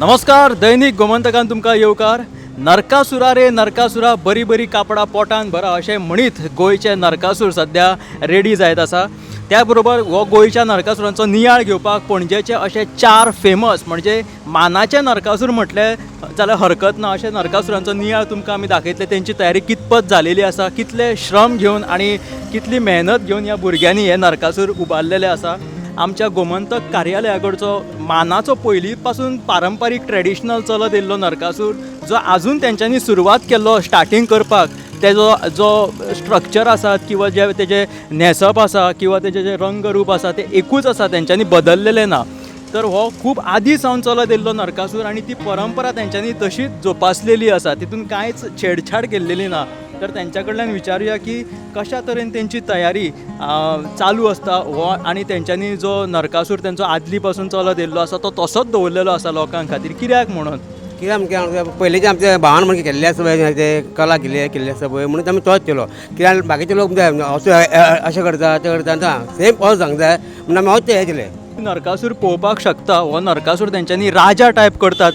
नमस्कार. दैनिक गोमंतकान तुमकां येवकार. नरकासुरा रे नरकासुरा, बरी बरी कापडां पोटान भरा अशें म्हणीत गोंयचे नरकासूर सध्या रेडी जायत आसा. त्या बरोबर हो गोंयच्या नरकासुरांचो नियाळ घेवपाक पणजेचे अशे 4 फेमस म्हणजे मानाचे नरकासूर म्हटले जाल्यार हरकत ना अशे नरकासुरांचो नियाळ तुमकां आमी दाखयतले. तेंची तयारी कितपत जालेली आसा, कितले श्रम घेवन आनी कितली मेहनत घेवन ह्या भुरग्यांनी हे नरकासूर उबारलेले आसा. आमच्या गोमंतक कार्यालया कडचो मानाचो पयलीं पासून पारंपारीक ट्रेडिशनल चलत येयल्लो नरकासूर जो आजून तेंच्यांनी सुरवात केल्लो स्टार्टींग करपाक, तेजो जो स्ट्रक्चर आसा किंवा जे तेजे न्हेसप आसा किंवा तेजे जे रंगरूप आसा ते एकूच आसा, तेंच्यांनी बदललेले ना. तर हो खूब आदीं सावन चलत येयल्लो नरकासूर आनी ती परंपरा तेंच्यांनी तशीच जोपासलेली आसा, तितून कांयच छेडछाड केल्लेली ना. तर तेंच्या कडल्यान विचारुया की कशा तरेन तेंची तयारी चालू आसता हो आनी तेंच्यांनी जो नरकासूर तेंचो आदली पासून चलत येयल्लो आसा तो तसोच दवरलेलो आसा लोकां खातीर. कित्याक म्हणून? कित्याक म्हणजे पयलींचे आमचे भावान म्हणजे केल्ले आसा पळय ते कला केल्ले आसा पळय म्हणून आमी तोच केलो. कित्याक बाकीचे लोक अशें करता ते करता सेम असो सांगता जाय म्हणून आमी होच हे केले. नरकासूर पळोवपाक शकता. हो नरकासूर तेंच्यांनी राजा टायप करतात,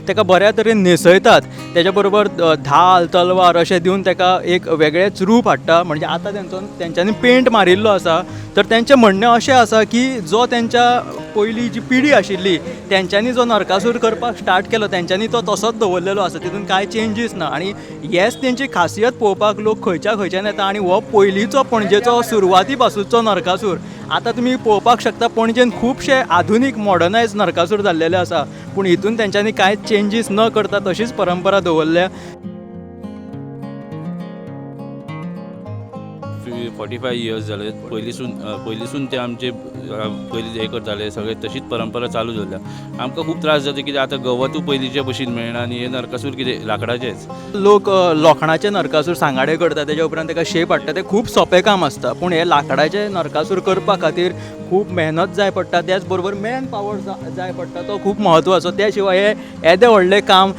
तेका बऱ्या तरेन न्हेसयतात. तेच्या बरोबर धाल तलवार अशें दिवन तेका एक वेगळेंच रूप हाडटा. म्हणजे आतां तेंच्यांनी पेंट मारिल्लो आसा. तर तेंचें म्हणणें अशें आसा की जो तेंच्या पयली जी पिढी आशिल्ली तेंच्यांनी जो नरकासूर करपाक स्टार्ट केलो तेंच्यांनी तो तसोच दवरलेलो आसा, तितून कांय चेंजीस ना. आनी हेच तेंची खासियत पळोवपाक लोक खंयच्यान येता. आनी हो पयलींचो पणजेचो सुरवाती पासूनचो नरकासूर. आतां तुमी पळोवपाक शकता पणजेन खुबशे आधुनीक मॉडर्नायज नरकासूर जाल्लेले आसा, पूण हितून तेंच्यांनी कांयच चेंजीस न करता तशीच परंपरा दवरल्या. 45 इयर्स जाले पयलींसून ते आमचे पयलीं हे करताले सगळे तशीच परंपरा चालू जाल्या. आमकां खूब त्रास जाता कित्याक आतां गवतूय पयलींचे भशेन मेळना आनी हे नरकासूर कितें लाकडाचेच. लोक लोखणाचे नरकासूर सांगाडे करता, तेच्या उपरांत ताका शेप हाडटा, तें खूब सोंपें काम आसता. पूण हे लाकडाचे नरकासूर करपा खातीर खूब मेहनत जाय पडटा. त्याच बरोबर मॅन पावर जाय पडटा, तो खूब म्हत्वाचो. त्या शिवाय हे येदें व्हडलें काम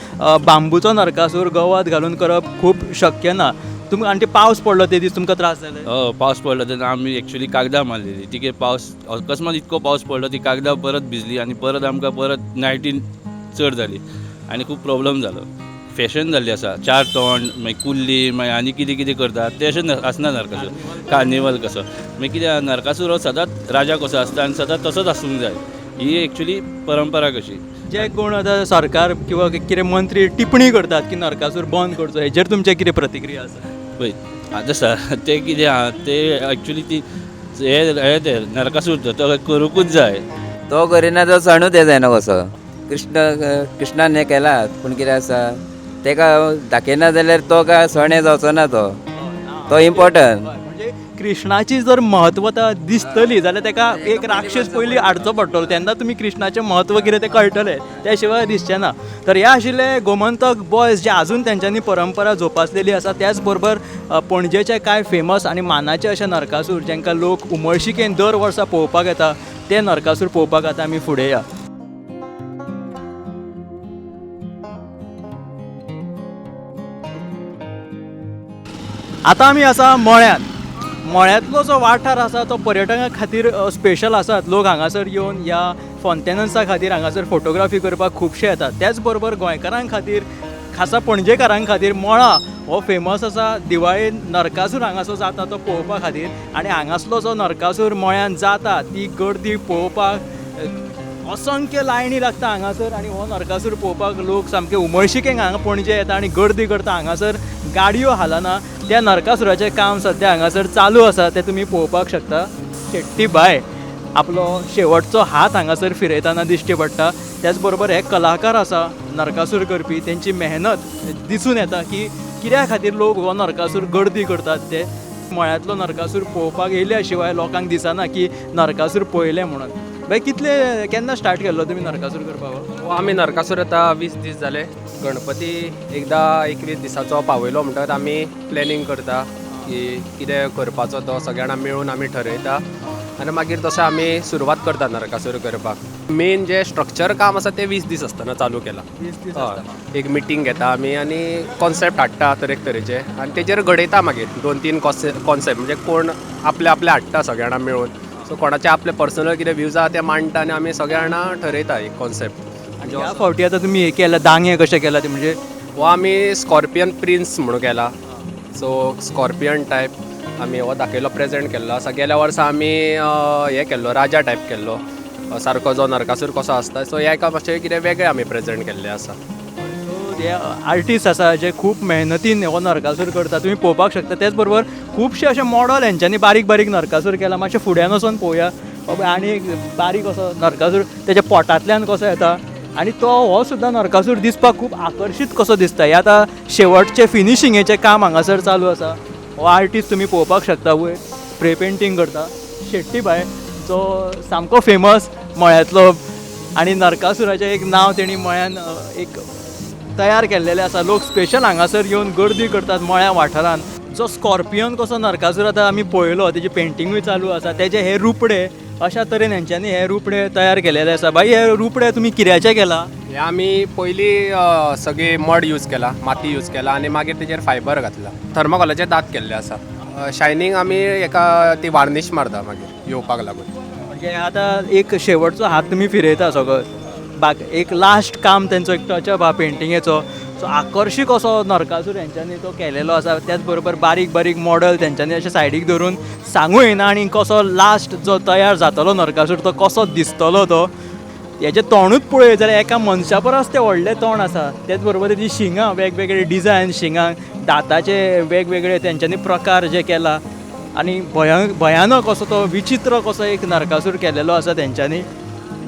बांबूचो नरकासूर गवत घालून करप खूब शक्य ना. तुमकां आनी पावस पडलो ते दीस तुमकां त्रास जाले? पावस पडलो तेन्ना आमी एक्चुली कागदां मारलेली. ती पावस अकस्मात इतको पावस पडलो ती कागदां परत भिजली आनी परत आमकां परत नायटीन चड जाली आनी खूब प्रॉब्लम जालो. फॅशन जाल्ली आसा 4 तोंड मागीर कुल्ली मागीर आनी कितें कितें करतात ते अशें आसना नरकासूर कार्निवल कसो. मागीर कितें नरकासूर हो सदांच राजा कसो आसता आनी सदांच तसोच आसूंक जाय. ही एक्चुली परंपरा कशी. जे कोण आतां सरकार किंवा कितें मंत्री टिप्पणी करतात की नरकासूर बंद करचो, हेजेर तुमचे कितें प्रतिक्रिया आसा? पळय आतां सर ते कितें आहा ते एक्चुली ती हे ते नरकासूर तो करूंकूच जाय. तो करिना तो सणूच हे जायना कसो. कृष्णान हें केला पूण कितें आसा तेका दाखयना जाल्यार तो काय सण हे जावचो ना. तो इम्पॉर्टंट. म्हणजे कृष्णाची जर महत्वता दिसतली जाल्यार तेका एक राक्षस पयलीं हाडचो पडटलो, तेन्ना तुमी कृष्णाचें म्हत्व कितें तें कळटलें, त्या शिवाय दिसचें ना. तर हे आशिल्ले गोमंतक बॉयज जे आजून तेंच्यांनी परंपरा जोपासलेली आसा. त्याच बरोबर पणजेचे कांय फेमस आनी मानाचे अशे नरकासूर जेंकां लोक उमळशिकेन दर वर्सा पळोवपाक येता, ते नरकासूर पळोवपाक आतां आमी फुडें या. आतां आमी आसा मळ्यांतलो जो वाठार आसा तो पर्यटकां खातीर स्पेशल आसात. लोक हांगासर येवन ह्या फॉन्टेनन्सा खातीर हांगासर फोटोग्राफी करपाक खुबशे येतात. त्याच बरोबर गोंयकारां खातीर खासा पणजेकारां खातीर मळा हो फेमस आसा. दिवाळेन नरकासूर हांगासर जाता तो पळोवपा खातीर. आनी हांगासलो जो नरकासूर मळ्यान जाता ती गर्दी पळोवपाक असंख्य लायनी लागता हांगासर. आनी हो नरकासूर पळोवपाक लोक सामके उमळशिकेन हांगा पणजे येता आनी गर्दी करता. हांगासर गाडयो हालना. त्या नरकासुराचें काम सद्या हांगासर चालू आसा, तें तुमी पळोवपाक शकता. शेट्टी बाय आपलो शेवटचो हात हांगासर फिरयतना दिश्टी पडटा. त्याच बरोबर हे कलाकार आसा नरकासूर करपी, तेंची मेहनत दिसून येता की कित्या खातीर लोक हो नरकासूर गर्दी करतात. ते मळ्यांतलो नरकासूर पळोवपाक येयल्या शिवाय लोकांक दिसना की नरकासूर पळयलें म्हणून. केन्ना स्टार्ट केल्लो तुमी नरकासूर करपाक? आमी नरकासूर आतां 20 दीस जाले. गणपती एकदां 21 दिसाचो पावयलो म्हणटच आमी प्लॅनिंग करता की कितें करपाचो तो सगळे जाणां मेळून आमी ठरयता आनी मागीर तशें आमी सुरवात करता नरकासूर करपाक. मेन जे स्ट्रक्चर काम आसा तें 20 दीस आसतना चालू केलां. हय, एक मिटींग घेता आमी आनी कॉन्सेप्ट हाडटा तरेचे आनी तेजेर घडयता मागीर 2-3 कॉन्सेप्ट म्हणजे कोण आपले हाडटा सगळे जाणां मेळून. सो कोणाचे आपले पर्सनल कितें व्यूज आहा ते मांडटा आनी आमी सगळे जाणां ठरयता एक कॉन्सेप्ट. ह्या फावटी आतां तुमी हे केला दांगे कशे केला ते म्हणजे हो आमी स्कॉर्पियन प्रिन्स म्हणून केला. सो स्कॉर्पियन टायप आमी हो दाखयलो प्रेजेंट केल्लो आसा. गेल्या वर्सा आमी हे केल्लो राजा टायप केल्लो, सारको जो नरकासूर कसो आसता. सो ह्या एका मातशें कितें वेगळें आमी प्रेजेंट केल्लें आसा. जे आर्टिस्ट आसा जे खूब मेहनतीन हो नरकासूर करता तुमी पळोवपाक शकता. तेच बरोबर खुबशे अशे मॉडल हेंच्यांनी बारीक बारीक नरकासूर केला. मातशे फुड्यान वचून पळोवया बाबा आनी एक बारीक असो नरकासूर तेच्या पोटांतल्यान कसो येता आनी तो हो सुद्दां नरकासूर दिसपाक खूब आकर्शीत कसो दिसता. हे आतां शेवटचे फिनिशिंगेचें काम हांगासर चालू आसा. हो आर्टिस्ट तुमी पळोवपाक शकता वयर स्प्रे पेंटींग करता शेट्टी बाय जो सामको फेमस मळ्यांतलो आनी नरकासुराचें एक नांव तेणी मळ्यान एक तयार केल्लेले आसा. लोक स्पेशल हांगासर येवन गर्दी करतात मळ्या वाठारांत. जो स्कॉर्पियन कसो नरकासूर आतां आमी पळयलो तेजी पेंटिंगूय चालू आसा. तेजे हे रुपडे अशा तरेन हेंच्यांनी हे रुपडे तयार केलेले आसा. बाई हे रुपडे तुमी कित्याचे केला? हे आमी पयलीं सगळी मड यूज केला, माती यूज केला आनी मागीर तेजेर फायबर घातला. थर्माकोलाचे दांत केल्ले आसा. शायनींग आमी एका ती वार्निश मारता मागीर येवपाक लागून. म्हणजे आतां एक शेवटचो हात तुमी फिरयता सगळो एक लास्ट काम तेंचो एक टचअप आहा पेंटिंगेचो. सो आकर्शीक असो नरकासूर हेंच्यांनी तो केलेलो आसा. त्याच बरोबर बारीक बारीक मॉडल तेंच्यांनी अशे सायडीक धरून सांगूं येना आनी कसो लास्ट जो तयार जातलो नरकासूर तो कसो दिसतलो तो. हेजें तोंडूच पळय जाल्यार एका मनशा परस तें व्हडलें तोंड आसा. तेच बरोबर तेजी शिंगां वेगवेगळे डिजायन शिंगांक दांताचे वेगवेगळे तेंच्यांनी प्रकार जे केला आनी भयानक असो तो विचित्र कसो एक नरकासूर केलेलो आसा तेंच्यांनी.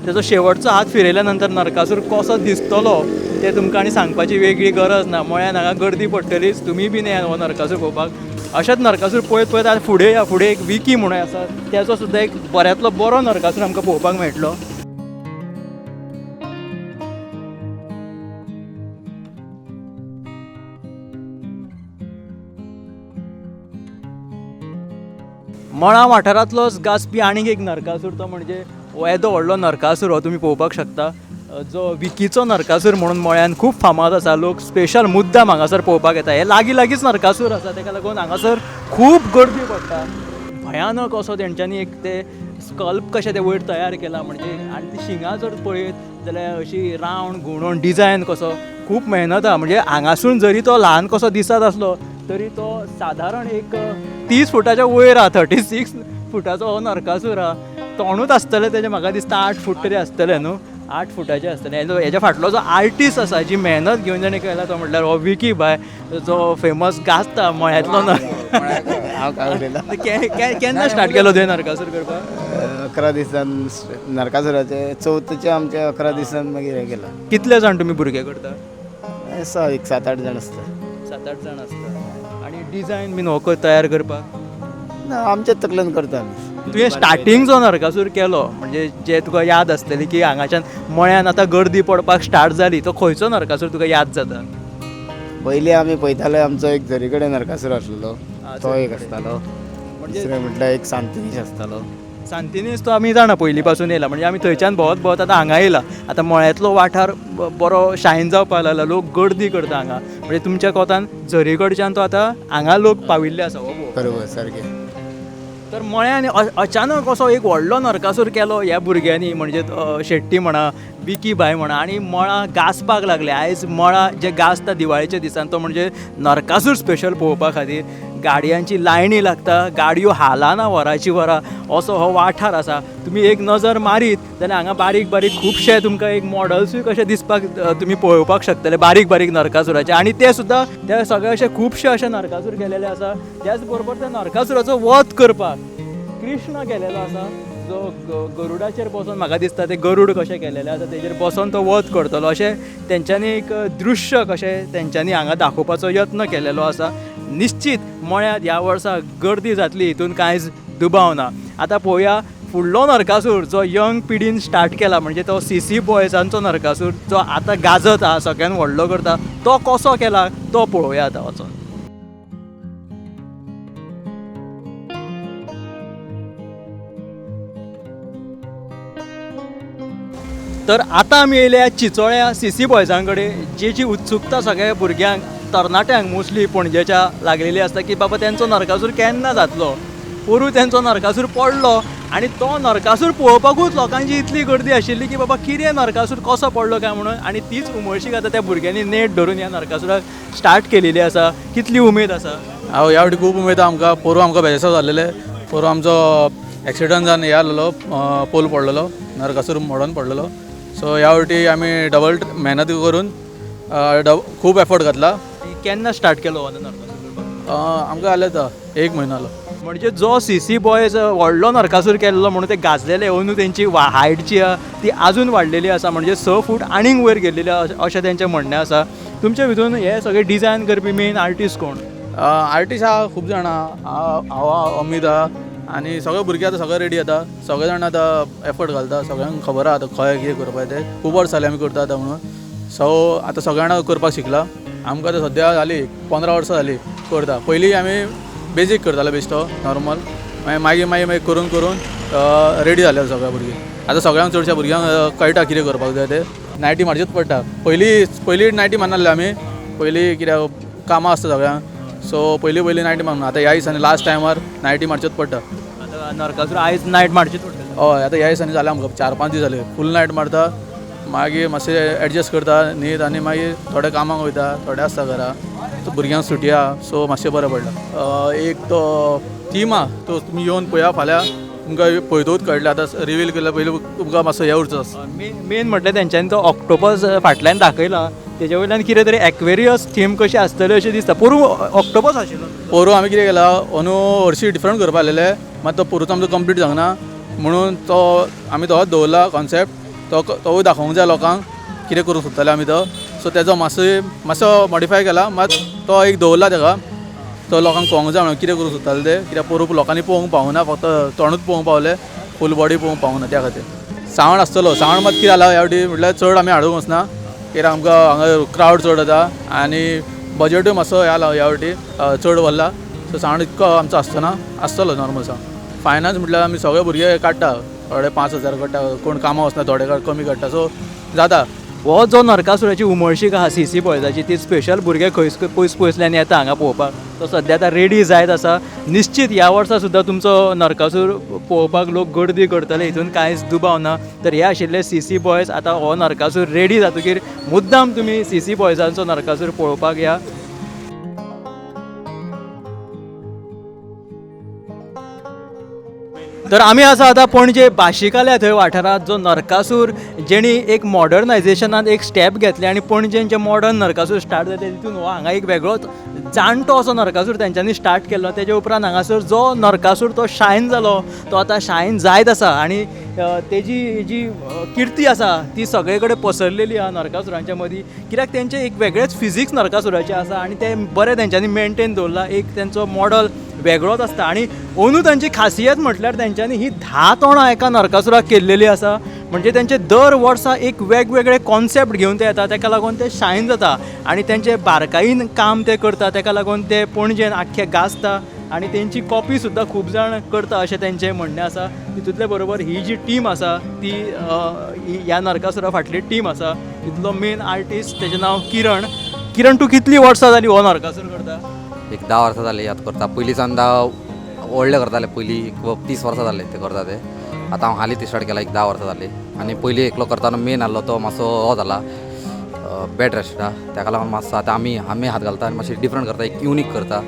तेजो शेवटचो हात फिरयल्या नंतर नरकासूर कसो दिसतलो तें तुमकां आनी सांगपाची वेगळी गरज ना. म्हळ्यार हांगा गर्दी पडटलीच तुमी बीन येयात हो नरकासूर पळोवपाक. अशेंच नरकासूर पळयत पळयत आतां फुडें या फुडें एक विकी म्हणून आसा तेजो सुद्दां एक बऱ्यांतलो बरो नरकासूर आमकां पळोवपाक मेळटलो. मळा वाठारांतलोच गाजपी आनीक एक नरकासूर तो म्हणजे येदो व्हडलो नरकासूर हो तुमी पळोवपाक शकता. जो विकीचो नरकासूर म्हणून मळ्यान खूब फामाद आसा. लोक स्पेशल मुद्दाम हांगासर पळोवपाक येता. हे लागींच नरकासूर आसा तेका लागून हांगासर खूब गर्दी पडटा. भयानक असो तेंच्यांनी एक ते स्कल्प कशें ते वयर तयार केला म्हणजे आनी ती शिंगां जर पळयत जाल्यार अशी रावंड घुंवडोवन डिजायन कसो खूब मेहनत आहा. म्हणजे हांगासून जरी तो ल्हान कसो दिसत आसलो तरी तो सादारण एक 30 फुटाच्या वयर आहा. 36 फुटाचो हो नरकासूर आहा. तोंडूच आसतलें तेजें म्हाका दिसता 8 फूट तरी आसतलें न्हू. 8 फुटाचें आसतलें. हेज्या फाटलो जो आर्टिस्ट आसा जी मेहनत घेवन जेणें केला तो म्हटल्यार हो विकी बाय जो फेमस गाजता मळ्यांतलो केन्ना स्टार्ट केलो तुवें नरकासूर करपाक? 11 दिसान नरकासुराचे चवथीचे आमचे 11 दिसान मागीर हे केला. कितले जाण तुमी भुरगे करता? आसा एक 7-8 जाण आसता. 7-8 जाण आसता. आनी डिजायन बीन हो तयार करपाक ना आमच्याच तकल्यान करता आमी. तुवें स्टार्टींग जो नरकासूर केलो म्हणजे जे तुका याद आसतली की हांगाच्यान मळ्यान आतां गर्दी पडपाक स्टार्ट जाली तो खंयचो नरकासूर तुका याद जाता? पयलीं आमी पळयताले आमचो एक झरी कडेन नरकासूर आसलेलो तो एक आसतालो. दुसरें म्हटल्यार एक सांतिनीश आसतालो. सांतिनीस तो आमी जाणा पयलीं पासून येयला म्हणजे आमी थंयच्यान भोंवत भोंवत आतां हांगा येयला. आतां मळ्यांतलो वाठार बरो शायन जावपाक लागला. लोक गर्दी करता हांगा म्हणजे तुमच्या कोतान झरी कडच्यान तो आतां हांगा लोक पाविल्ले आसा. हो बरोबर सारकें. तर मळ्यान अचानक असो एक व्हडलो नरकासूर केलो ह्या भुरग्यांनी म्हणजे शेट्टी म्हणा विकी बाय म्हणा आनी मळा गाजपाक लागले. आयज मळा जे गाजता दिवाळेच्या दिसान तो म्हणजे नरकासूर स्पेशल पळोवपा खातीर गाडयांची लायनी लागता. गाडयो हालाना वरांची वरां असो हो वाठार आसा. तुमी एक नजर मारीत जाल्यार हांगा बारीक बारीक खुबशे तुमकां एक मॉडल्सूय कशे दिसपाक तुमी पळोवपाक शकतले बारीक बारीक नरकासुराचे. आनी ते सुद्दां ते सगळे अशे खुबशे अशे नरकासूर केलेले आसा. त्याच बरोबर त्या नरकासुराचो वध करपाक कृष्ण केलेलो आसा जो गरुडाचेर बसून म्हाका दिसता ते गरुड कशें केलेले आसा तेजेर बसून तो वध करतलो अशें तेंच्यांनी एक दृश्य कशें तेंच्यांनी हांगा दाखोवपाचो यत्न केलेलो आसा. निश्चित मळ्यात ह्या वर्सा गर्दी जातली हितून कांयच दुबाव ना. आतां पळोवया फुडलो नरकासूर जो यंग पिडीन स्टार्ट केला म्हणजे तो CC बॉयजांचो नरकासूर जो आतां गाजत आहा सगळ्यान व्हडलो करता तो कसो केला तो पळोवया आतां वचून. तर आतां आमी येयल्या चिंचोळ्या CC बॉयजां कडेन जी उत्सुकता सगळ्या भुरग्यांक तरणाट्यांक मोस्टली पणजेच्या लागलेली आसता की बाबा तेंचो नरकासूर केन्ना जातलो. पोरू तेंचो नरकासूर पडलो आनी तो नरकासूर पळोवपाकूच लोकांची इतली गर्दी आशिल्ली की बाबा कितें नरकासूर कसो पडलो काय म्हणून. आनी तीच उमळशीक आतां त्या भुरग्यांनी नेट धरून ह्या नरकासुराक स्टार्ट केलेली आसा. कितली उमेद आसा? हांव ह्या फावटी खूब उमेद आमकां. पोरू आमकां बेजासाव जाल्लेले. पोरू आमचो एक्सिडंट जावन हे जाल्लो, पोल पडलेलो, नरकासूर मोडून पडलेलो. सो ह्या फावटी आमी डबल मेहनत करून खूब एफर्ट घातला. केन्ना स्टार्ट केलो हो नरकासूर करपाक? आमकां जालें आतां 1 म्हयनो जालो. म्हणजे जो CC बॉयज व्हडलो नरकासूर केल्लो म्हणून ते गाजलेले अंदू तेंची हायट जी आहा ती आजून वाडलेली आसा. म्हणजे 6 फूट आनीक वयर गेल्लेली अशें तेंचें म्हणणें आसा. तुमचे भितून हे सगळे डिझायन करपी मेन आर्टिस्ट कोण? आर्टिस्ट आहा खूब जाणां. हांव अमीत आहा आनी सगळे भुरगे आतां सगळे रेडी आतां. सगळे जाण आतां एफर्ट घालता. सगळ्यांक खबर आहा आतां खंय कितें करपाक तें. खूब वर्सां जालीं आमी करता आतां म्हणून. सो आतां सगळे जाणां करपाक शिकला. आमकां आतां सद्या जालीं 15 वर्सां जालीं करता. पयलीं आमी बेजीक करताले बेश्टो नॉर्मल. मागीर मागीर मागीर करून करून रेडी जाले सगळे भुरगीं. आतां सगळ्यांक चडशा भुरग्यांक कळटा कितें करपाक जाय तें. नायटी मारचेच पडटा. पयलीं नायटी मारनासले आमी. पयलीं कित्याक कामां आसता सगळ्यांक. सो पयलीं नायटी मारना. आतां ह्या दिसांनी लास्ट टायमार नायटी मारचेच पडटा. आतां नरकासूर आयज नायट मारचीच पडटली. हय आतां ह्या दिसांनी जालें आमकां 4-5 दीस जाले. फूल नायट मारता. मागीर मातशें एडजस्ट करता न्हीद आनी मागीर थोडे कामाक वयता. थोडे आसता घरा. भुरग्यांक सुटी आहा सो मातशें बरें पडला. एक तो थीम आहा तो तुमी येवन पळया. फाल्यां तुमकां पळयतूच कळटलें. आतां रिवील केल्या पयलीं तुमकां मातसो हे उरचो. मेन म्हटल्यार तेंच्यांनी तो ऑक्टोपस फाटल्यान दाखयला. तेजे वयल्यान कितें तरी एक्वेरियस थीम कशी आसतली अशें दिसता. पोरू ऑक्टोपस आशिल्लो. पोरू आमी कितें केलां अंदू हरशीं डिफरंट करपा आसलेले. मात तो पोरूचो आमचो कंप्लीट जावना म्हणून तो आमी तोच दवरला कॉन्सेप्ट. तोवूय दाखोवंक जाय लोकांक कितें करूंक सोदताले आमी तो. सो तेजो मातसो मॉडिफाय केला. मात तो एक दवरला तेका. तो लोकांक पळोवंक जाय म्हणून कितें करूंक सोदताले ते. कित्याक पोरूक लोकांनी पळोवंक पावना. फक्त तोंडूच पळोवंक पावले. फूल बॉडी पळोवंक पावना त्या खातीर. सावंड आसतलो. सावंड मात कितें जाला ह्या फावटी म्हटल्यार चड आमी हाडूंक वचना. कित्याक आमकां हांगा क्रावड चड येता आनी बजटूय मातसो ह्या फावटी चड व्हरला. सो सावंड इतको आमचो आसतलो नॉर्मल सावंड. फायनान्स म्हटल्यार आमी सगळे भुरगे काडटा. थोडे 5,000 काडटा. कोण कामां वचना थोडे कमी काडटा. सो जाता. हो जो नरकासुराची उमळशीक आहा CC बॉयजाची ती स्पेशल भुरगे पयस पयसल्यान येता हांगा पळोवपाक. तो सद्या आतां रेडी जायत आसा. निश्चित ह्या वर्सा सुद्दां तुमचो नरकासूर पळोवपाक लोक गर्दी करतले हितून कांयच दुबाव ना. तर हे आशिल्ले CC बॉयज. आतां हो नरकासूर रेडी जातकीर मुद्दाम तुमी CC बॉयजांचो नरकासूर पळोवपाक या. तर आमी आसा आतां पणजे बाशिकाल्या थंय वाठारांत जो नरकासूर जेणी एक मॉडर्नायझेशनान एक स्टेप घेतलें आनी पणजेन जे मॉडर्न नरकासूर स्टार्ट जाले तितून हो हांगा एक वेगळोच जाणटो असो नरकासूर तेंच्यांनी स्टार्ट केल्लो. तेजे उपरांत हांगासर जो नरकासूर तो शायन जालो तो आतां शायन जायत आसा आनी तेजी जी किर्ती आसा ती सगळे कडेन पसरलेली आहा नरकासुरांच्या मदीं. कित्याक तेंचें एक वेगळेंच फिजिक्स नरकासुराचें आसा आनी तें बरें तेंच्यांनी मेनटेन दवरला. एक तेंचो मॉडल वेगळोच आसता आनी अंदू तांची खासियत म्हटल्यार तेंच्यांनी ही 10 तोणां एका नरकासुराक केल्लेली आसा. म्हणजे तेंचे दर वर्सा एक वेगवेगळे कॉन्सेप्ट घेवन ते येता. ताका लागून ते शायन जाता आनी तेंचे बारकायेन काम ते करता. ताका लागून ते पणजेन आख्खे गाजता आनी तेंची कॉपी सुद्दां खूब जाण करता अशें तेंचें म्हणणें आसा. तितूंतले बरोबर ही जी टीम आसा ती ह्या नरकासुरा फाटली टीम आसा. तितूंतलो मेन आर्टिस्ट तेजें नांव किरण. किरण तूं कितलीं वर्सां जालीं हो नरकासूर करता? एक 10 वर्सां जाली याद करता. पयलीं सावन व्हडले करताले. पयलीं 30 वर्सां जाले ते करता ते. आतां हांव हालीं ती स्टार्ट केला. एक 10 वर्सां जाली. आनी पयलीं एकलो करताना मेन आहलो तो मातसो हो जाला बॅड रेस्ट. ताका लागून मातसो आतां आमी हात घालता आनी मातशें डिफरंट करता. एक युनीक करता.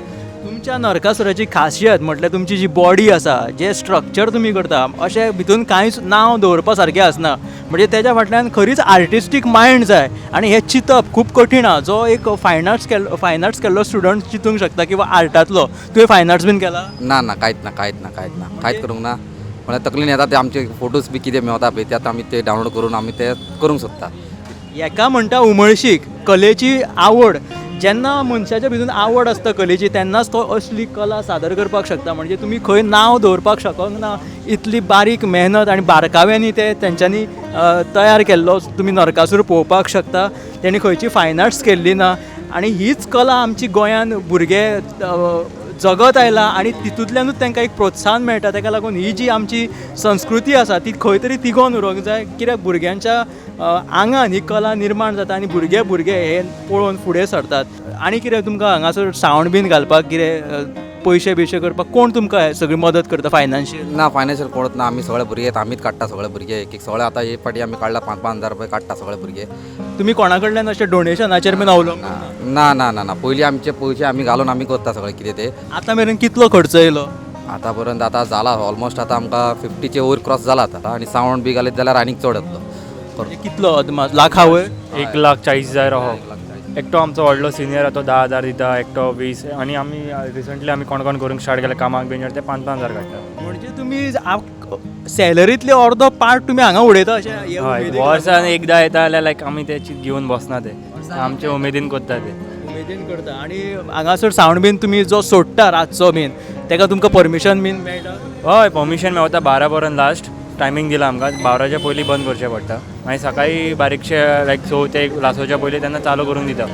तुमच्या नरकासुराची खासियत म्हटल्यार तुमची जी बॉडी आसा जे स्ट्रक्चर तुमी करता अशें भितून कांयच नांव दवरपा सारकें आसना. म्हणजे तेज्या फाटल्यान खरीच आर्टिस्टीक मायंड जाय आनी हें चिंतप खूब कठीण आहा. जो एक फायन आर्ट्स केल्लो स्टुडंट चिंतूंक शकता किंवा आर्टांतलो. तुवें फायन आर्ट्स बीन केला? ना कांयच करूंक ना. म्हळ्यार तकलेन येता ते आमचे फोटोज बी कितें मेवता पळय ते आतां आमी ते डावनलोड करून आमी ते करूंक सोदता. हेका म्हणटा उमळशीक. कलेची आवड. जेन्ना मनशाच्या भितून आवड आसता कलेची तेन्नाच तो असली कला सादर करपाक शकता. म्हणजे तुमी खंय नांव दवरपाक शकोंक ना. इतली बारीक मेहनत आनी बारकाव्यांनी ते तेंच्यांनी तयार केल्लो तुमी नरकासूर पळोवपाक शकता. तेणी खंयची फायन आर्ट्स केल्ली ना आनी हीच कला आमची गोंयान भुरगे जगत आयला आनी तितूंतल्यानूच तांकां एक प्रोत्साहन मेळटा. ताका लागून ही जी आमची संस्कृती आसा ती खंय तरी तिगोवन उरोवंक जाय. कित्याक भुरग्यांच्या आंगान ही कला निर्माण जाता आनी भुरगे हे पळोवन फुडें सरतात. आनी कितें तुमकां हांगासर सावंड बीन घालपाक कितें पयशे बियशे करपाक कोण तुमकां सगळी मदत करता फायनान्शियल? ना फायनान्शियल कोणत ना, आमी सगळे भुरगे आहेत, आमीच काडटा सगळे भुरगे एक सगळे आतां एक फाटी आमी काडला 5,000 रुपये काडटा सगळे भुरगे. तुमी कोणा कडल्यान अशें डोनेशनाचेर बीन अवलंबून? ना ना ना ना पयलीं आमचे पयशे आमी घालून आमी करता सगळे कितें ते. आतां मेरेन कितलो खर्च येयलो? आतां पर्यंत आतां जाला ऑलमोस्ट आतां आमकां 50चे वयर क्रॉस जाला आतां आनी सावंड बी घालीत जाल्यार आनीक चड येतलो. म्हणजे कितलो अदमास लाखा वयर? 1,40,000 हो. एकटो आमचो व्हडलो सिनियर तो 10,000 दिता, एकटो 20 आनी आमी रिसंटली आमी कोण कोण करूंक स्टार्ट केलें कामाक बीन ते 5,000 काडटा. म्हणजे तुमी सॅलरींतले अर्दो पार्ट तुमी हांगा उडयता अशें हे हय उमेदीन? वर्सान एकदां येता जाल्यार लायक आमी तेची घेवन बसना ते आमचे उमेदीन करता ते. उमेदीन करता. आनी हांगासर सावंड बीन तुमी जो सोडटा रातचो बीन तेका तुमकां परमिशन बीन मेळटा? हय परमिशन मेळटा 12 पर्यंत लास्ट टायमींग दिला आमकां. 12च्या पयलीं बंद करचें पडटा मागीर सकाळी बारीकशे लायक 6 ते लासोच्या पयलीं तेन्ना चालू करून दिता.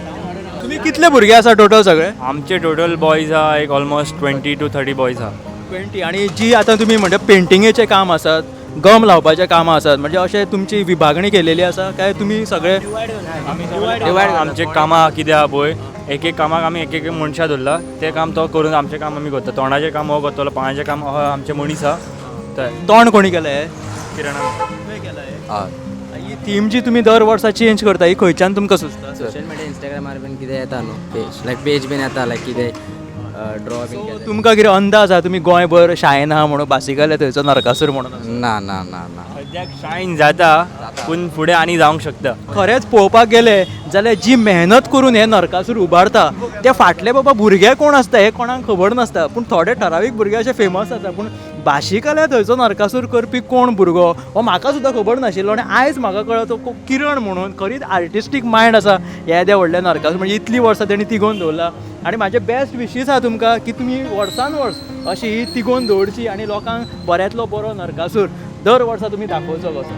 तुमी कितले भुरगे आसा टोटल सगळे? आमचे टोटल बॉयज आहा एक ऑलमोस्ट 20 to 30 बॉयज आहा. 20. आनी जी आतां तुमी म्हणटा पेंटिंगेचे काम आसात, गम लावपाचें काम आसात, म्हणजे अशें तुमची विभागणी केलेली आसा काय तुमी सगळे डिवायड आमचे कामां कितें आहा पळय एक एक कामाक आमी एक एक मनशां धरला ते काम तो करून आमचें काम आमी करता. तोंडाचें काम हो करतलो, पांयाचें काम हो आमचे मनीस आहा थंय तोंड कोणी केलें? किरणा. हय ही थीम जी तुमी दर वर्सा चेंज करता ही खंयच्यान तुमकां सुचता? सोशल मिडिया इंस्टाग्रामार बीन कितें येता न्हू पेज लायक पेज बीन येता लायक कितें ड्रॉ बीन केलें. तुमकां कितें अंदाज आहा तुमी गोंयभर शायन आहा म्हणून बासिकले थंयचो नरकासूर म्हणून? ना ना ना ना सद्याक शायन जाता पूण फुडें आनी जावंक शकता. खरेंच पळोवपाक गेले जाल्यार जी मेहनत करून हे नरकासूर उबारता ते फाटले बाबा भुरगे कोण आसता हे कोणाक खबर नासता, पूण थोडे ठरावीक भुरगे अशे फेमस आसा. पूण बाशिकले थंयचो नरकासूर करपी कोण भुरगो हो म्हाका सुद्दां खबर नाशिल्लो आनी आयज म्हाका कळ्ळो तो किरण म्हणून. खरीच आर्टिस्टीक मायंड आसा ह्या येद्या व्हडल्या नरकासूर, म्हणजे इतलीं वर्सां तेणी तिगोवन दवरला. आनी म्हाजे बेस्ट विशीस आहा तुमकां की तुमी वर्सान वर्स अशी ही तिगोवन दवरची आनी लोकांक बऱ्यांतलो बरो नरकासूर दर वर्सा तुमी दाखोवचो कसो.